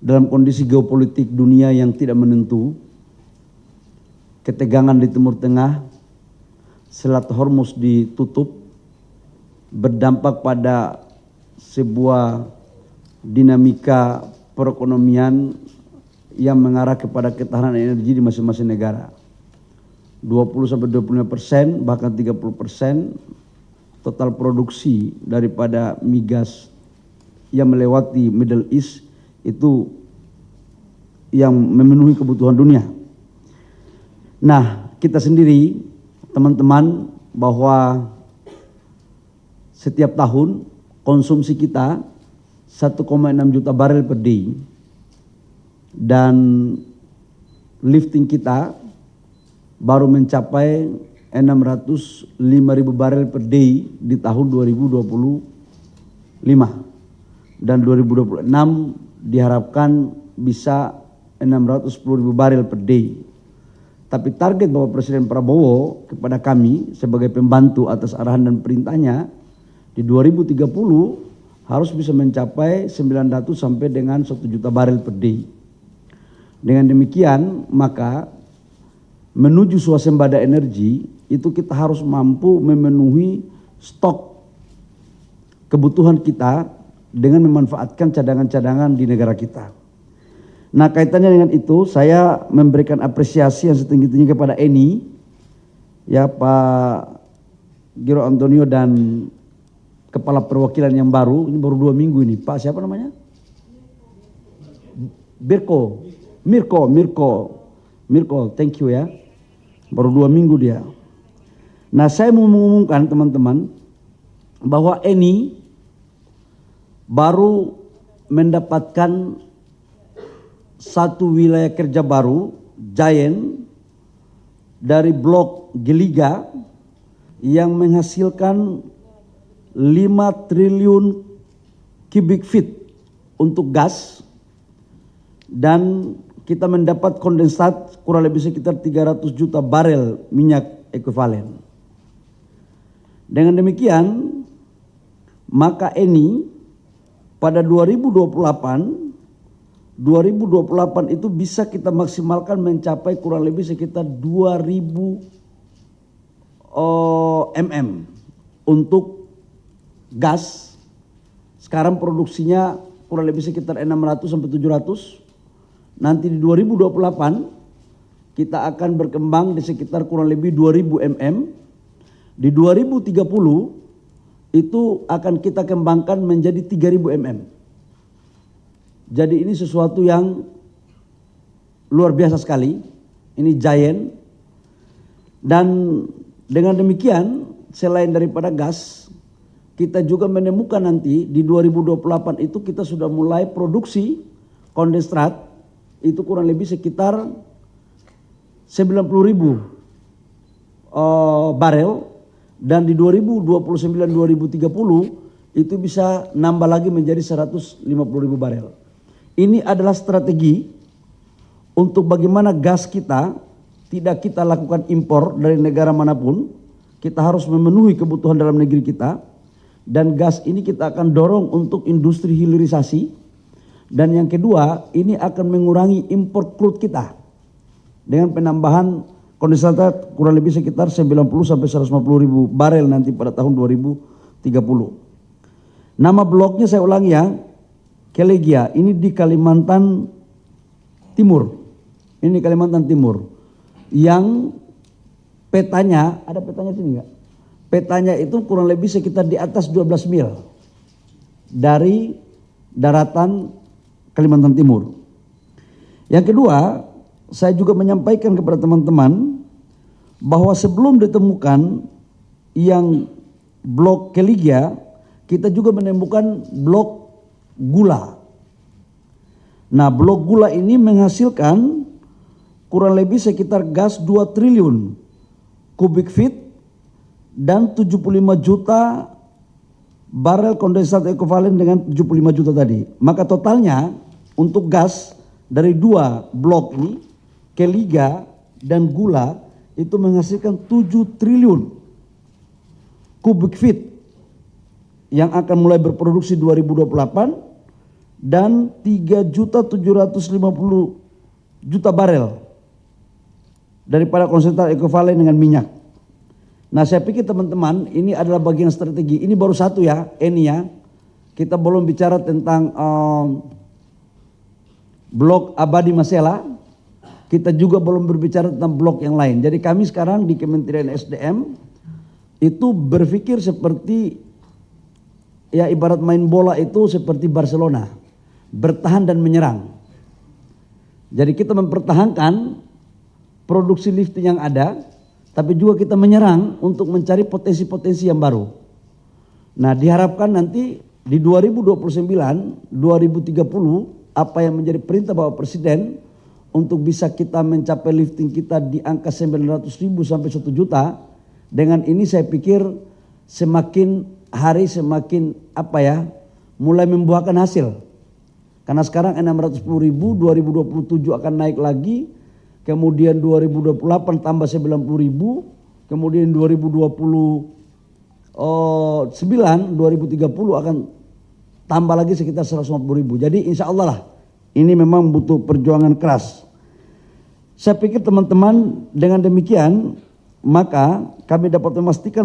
dalam kondisi geopolitik dunia yang tidak menentu, ketegangan di Timur Tengah, Selat Hormuz ditutup, berdampak pada sebuah dinamika perekonomian yang mengarah kepada ketahanan energi di masing-masing negara. 20-25%, bahkan 30% total produksi daripada migas yang melewati Middle East itu yang memenuhi kebutuhan dunia. Nah, kita sendiri, teman-teman, bahwa setiap tahun konsumsi kita 1,6 juta barel per day, dan lifting kita baru mencapai 605.000 barel per day di tahun 2025, dan 2026 diharapkan bisa 610.000 barel per day. Tapi target Bapak Presiden Prabowo kepada kami sebagai pembantu atas arahan dan perintahnya, di 2030 harus bisa mencapai 900 sampai dengan 1 juta barel per day. Dengan demikian, maka menuju swasembada energi itu kita harus mampu memenuhi stok kebutuhan kita dengan memanfaatkan cadangan-cadangan di negara kita. Nah, kaitannya dengan itu, saya memberikan apresiasi yang setinggi-tingginya kepada Eni, ya, Pak Giro Antonio, dan kepala perwakilan yang baru, ini baru 2 minggu ini, Pak siapa namanya? Mirko, thank you ya, baru 2 minggu dia. Nah, saya mau mengumumkan teman-teman bahwa Eni baru mendapatkan satu wilayah kerja baru, Giant, dari blok Geliga yang menghasilkan 5 triliun cubic feet untuk gas, dan kita mendapat kondensat kurang lebih sekitar 300 juta barel minyak ekuivalen. Dengan demikian, maka Eni pada 2028 itu bisa kita maksimalkan mencapai kurang lebih sekitar 2000 mm untuk gas. Sekarang produksinya kurang lebih sekitar 600 sampai 700. Nanti di 2028 kita akan berkembang di sekitar kurang lebih 2000 mm. Di 2030 itu akan kita kembangkan menjadi 3000 mm. Jadi ini sesuatu yang luar biasa sekali. Ini Giant. Dan dengan demikian, selain daripada gas, kita juga menemukan nanti di 2028 itu kita sudah mulai produksi kondensat itu kurang lebih sekitar 90.000 barel, dan di 2029-2030 itu bisa nambah lagi menjadi 150.000 barel. Ini adalah strategi untuk bagaimana gas kita tidak kita lakukan impor dari negara manapun. Kita harus memenuhi kebutuhan dalam negeri kita, dan gas ini kita akan dorong untuk industri hilirisasi. Dan yang kedua, ini akan mengurangi impor crude kita dengan penambahan kondensat kurang lebih sekitar 90 sampai 150.000 barel nanti pada tahun 2030. Nama bloknya saya ulangi ya, Kelegia, ini di Kalimantan Timur. Ini Kalimantan Timur. Yang petanya, ada petanya sini enggak? Petanya itu kurang lebih sekitar di atas 12 mil dari daratan Kalimantan Timur. Yang kedua, saya juga menyampaikan kepada teman-teman bahwa sebelum ditemukan yang blok Kelegia, kita juga menemukan blok gula. Nah, blok gula ini menghasilkan kurang lebih sekitar gas 2 triliun kubik feet dan 75 juta barel kondensat ekuivalen dengan 75 juta tadi. Maka totalnya untuk gas dari 2 blok ini, Kelegia dan gula, itu menghasilkan 7 triliun kubik feet. yang akan mulai berproduksi 2028 dan 3.750.000 barel daripada konsentrat ekivalen dengan minyak. Nah, saya pikir teman-teman ini adalah bagian strategi. Ini baru satu ya, ini ya. Kita belum bicara tentang blok Abadi Masela. Kita juga belum berbicara tentang blok yang lain. Jadi kami sekarang di Kementerian SDM itu berpikir seperti ya ibarat main bola itu seperti Barcelona, bertahan dan menyerang. Jadi kita mempertahankan produksi lifting yang ada, tapi juga kita menyerang untuk mencari potensi-potensi yang baru. Nah, diharapkan nanti di 2029, 2030 apa yang menjadi perintah Bapak Presiden untuk bisa kita mencapai lifting kita di angka 900.000 sampai 1 juta. Dengan ini saya pikir semakin hari semakin mulai membuahkan hasil. Karena sekarang 610.000, 2027 akan naik lagi, kemudian 2028 tambah 90.000, kemudian 2029, 2030 akan tambah lagi sekitar 150.000. Jadi insya Allah lah ini memang butuh perjuangan keras. Saya pikir teman-teman dengan demikian maka kami dapat memastikan